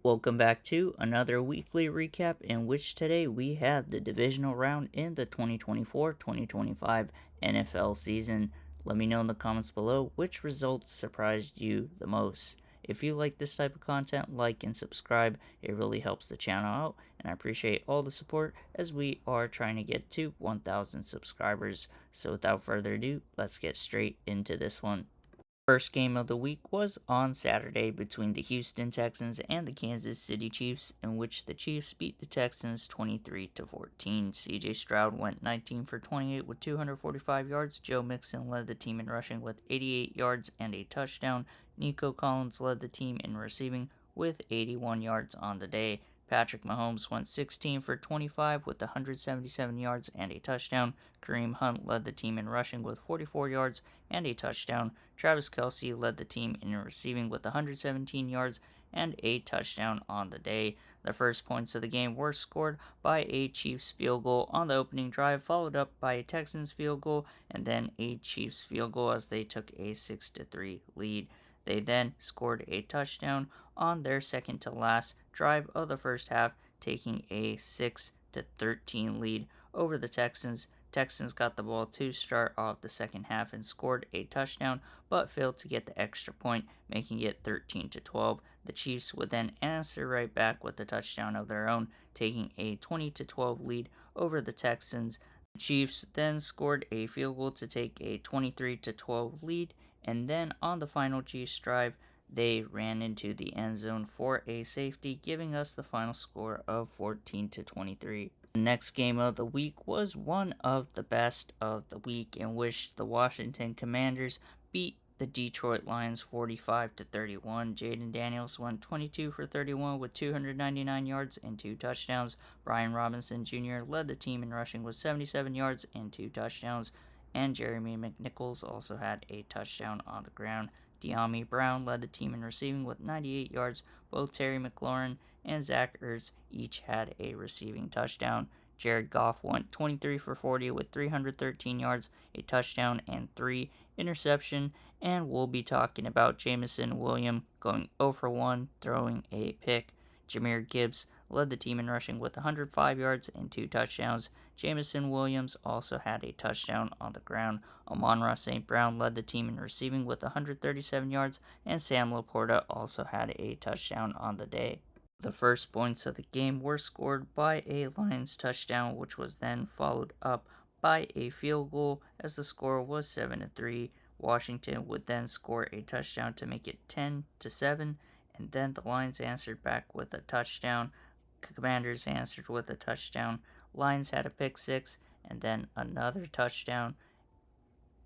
Welcome back to another weekly recap in which today we have the divisional round in the 2024-2025 NFL season. Let me know in the comments below which results surprised you the most. If you like this type of content, like and subscribe. It really helps the channel out, and I appreciate all the support as we are trying to get to 1,000 subscribers. So without further ado, let's get straight into this one. First game of the week was on Saturday between the Houston Texans and the Kansas City Chiefs, in which the Chiefs beat the Texans 23-14. CJ Stroud went 19 for 28 with 245 yards. Joe Mixon led the team in rushing with 88 yards and a touchdown. Nico Collins led the team in receiving with 81 yards on the day. Patrick Mahomes went 16 for 25 with 177 yards and a touchdown. Kareem Hunt led the team in rushing with 44 yards and a touchdown. Travis Kelce led the team in receiving with 117 yards and a touchdown on the day. The first points of the game were scored by a Chiefs field goal on the opening drive, followed up by a Texans field goal, and then a Chiefs field goal as they took a 6-3 lead. They then scored a touchdown on their second to last drive of the first half, taking a 6-13 lead over the Texans. Texans got the ball to start off the second half and scored a touchdown, but failed to get the extra point, making it 13-12. The Chiefs would then answer right back with a touchdown of their own, taking a 20-12 lead over the Texans. The Chiefs then scored a field goal to take a 23-12 lead, and then on the final Chiefs drive, they ran into the end zone for a safety, giving us the final score of 14-23. The next game of the week was one of the best of the week, in which the Washington Commanders beat the Detroit Lions 45-31. Jaden Daniels went 22 for 31 with 299 yards and 2 touchdowns. Brian Robinson Jr. led the team in rushing with 77 yards and 2 touchdowns. And Jeremy McNichols also had a touchdown on the ground. De'Ami Brown led the team in receiving with 98 yards. Both Terry McLaurin and Zach Ertz each had a receiving touchdown. Jared Goff went 23 for 40 with 313 yards, a touchdown, and 3 interception. And we'll be talking about Jameson Williams going 0 for 1, throwing a pick. Jahmyr Gibbs led the team in rushing with 105 yards and 2 touchdowns. Jameson Williams also had a touchdown on the ground. Amon-Ra St. Brown led the team in receiving with 137 yards, and Sam Laporta also had a touchdown on the day. The first points of the game were scored by a Lions touchdown, which was then followed up by a field goal as the score was 7-3. Washington would then score a touchdown to make it 10-7, and then the Lions answered back with a touchdown. Commanders answered with a touchdown. Lions had a pick six and then another touchdown.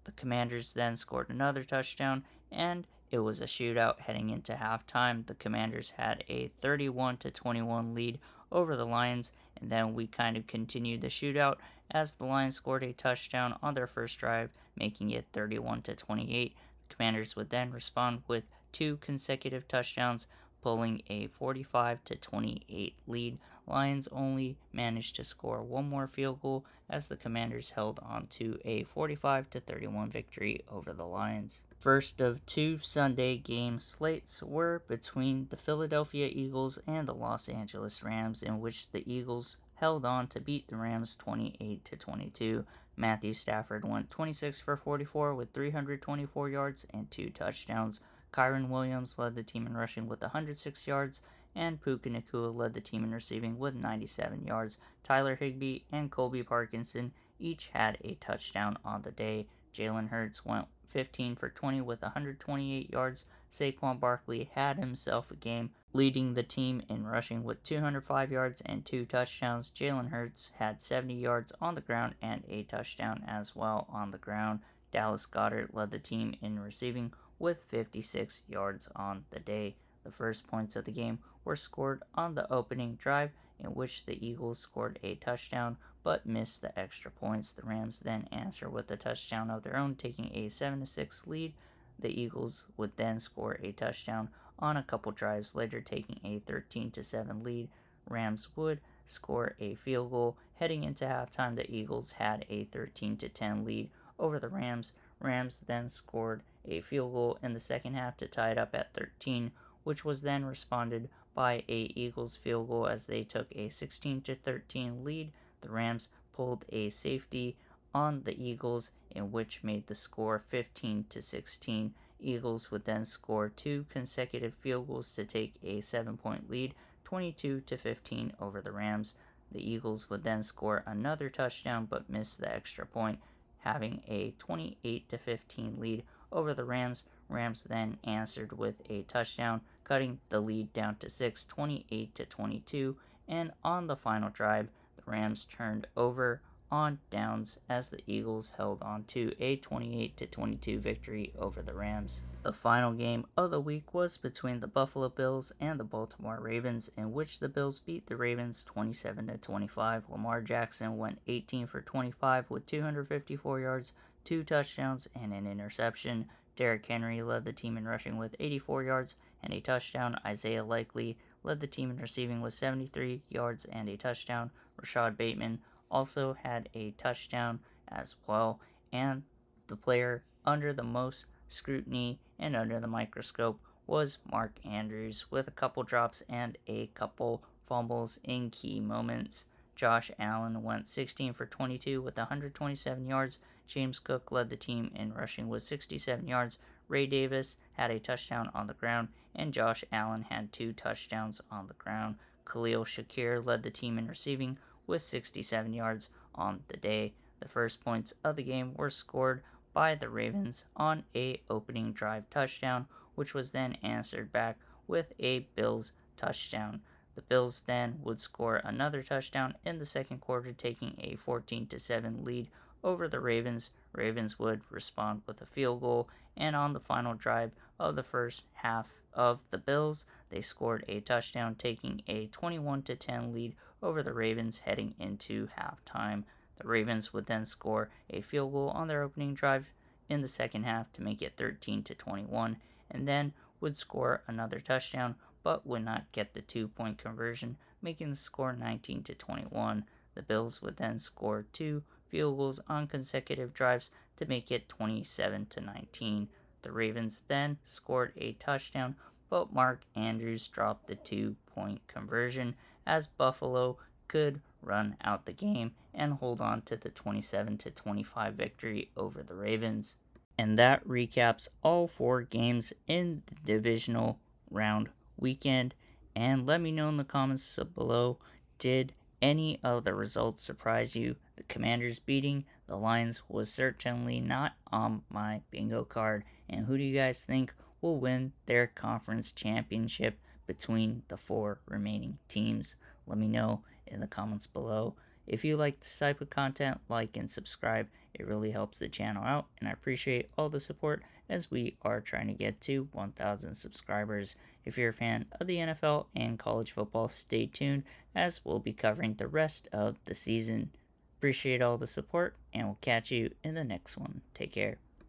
The Commanders then scored another touchdown, and it was a shootout heading into halftime. The Commanders had a 31-21 lead over the Lions, and then we kind of continued the shootout as the Lions scored a touchdown on their first drive, making it 31-28. The Commanders would then respond with 2 consecutive touchdowns, pulling a 45-28 lead. Lions only managed to score one more field goal as the Commanders held on to a 45-31 victory over the Lions. First of 2 Sunday game slates were between the Philadelphia Eagles and the Los Angeles Rams, in which the Eagles held on to beat the Rams 28-22. Matthew Stafford went 26 for 44 with 324 yards and 2 touchdowns. Kyren Williams led the team in rushing with 106 yards, and Puka Nacua led the team in receiving with 97 yards. Tyler Higbee and Colby Parkinson each had a touchdown on the day. Jalen Hurts went 15 for 20 with 128 yards. Saquon Barkley had himself a game, leading the team in rushing with 205 yards and 2 touchdowns. Jalen Hurts had 70 yards on the ground and a touchdown as well on the ground. Dallas Goedert led the team in receiving with 56 yards on the day. The first points of the game were scored on the opening drive, in which the Eagles scored a touchdown but missed the extra points. The Rams then answered with a touchdown of their own, taking a 7-6 lead. The Eagles would then score a touchdown on a couple drives later, taking a 13-7 lead. Rams would score a field goal. Heading into halftime, the Eagles had a 13-10 lead over the Rams. Rams then scored a field goal in the second half to tie it up at 13, which was then responded by a Eagles field goal as they took a 16-13 lead. The Rams pulled a safety on the Eagles, in which made the score 15-16. Eagles would then score 2 consecutive field goals to take a 7-point lead, 22-15 over the Rams. The Eagles would then score another touchdown but miss the extra point, having a 28-15 lead over the Rams. Rams then answered with a touchdown, cutting the lead down to 6, 28-22, and on the final drive, the Rams turned over on downs as the Eagles held on to a 28-22 victory over the Rams. The final game of the week was between the Buffalo Bills and the Baltimore Ravens, in which the Bills beat the Ravens 27-25. Lamar Jackson went 18 for 25 with 254 yards, 2 touchdowns, and an interception. Derrick Henry led the team in rushing with 84 yards and a touchdown. Isaiah Likely led the team in receiving with 73 yards and a touchdown. Rashad Bateman also had a touchdown as well, and the player under the most scrutiny and under the microscope was Mark Andrews, with a couple drops and a couple fumbles in key moments. Josh Allen went 16 for 22 with 127 yards. James Cook led the team in rushing with 67 yards. Ray Davis had a touchdown on the ground, and Josh Allen had 2 touchdowns on the ground. Khalil Shakir led the team in receiving with 67 yards on the day. The first points of the game were scored by the Ravens on a opening drive touchdown, which was then answered back with a Bills touchdown. The Bills then would score another touchdown in the second quarter, taking a 14-7 lead over the Ravens. Ravens would respond with a field goal, and on the final drive of the first half of the Bills, they scored a touchdown, taking a 21-10 lead over the Ravens heading into halftime. The Ravens would then score a field goal on their opening drive in the second half to make it 13-21, and then would score another touchdown but would not get the 2-point conversion, making the score 19-21. The Bills would then score 2 field goals on consecutive drives to make it 27-19. The Ravens then scored a touchdown, but Mark Andrews dropped the 2-point conversion as Buffalo could run out the game and hold on to the 27-25 victory over the Ravens. And that recaps all 4 games in the divisional round weekend. And let me know in the comments below, did any of the results surprise you? The Commanders beating the Lions was certainly not on my bingo card. And who do you guys think will win their conference championship between the 4 remaining teams? Let me know in the comments below. If you like this type of content, like and subscribe. It really helps the channel out, and I appreciate all the support as we are trying to get to 1,000 subscribers. If you're a fan of the NFL and college football, stay tuned as we'll be covering the rest of the season. Appreciate all the support, and we'll catch you in the next one. Take care.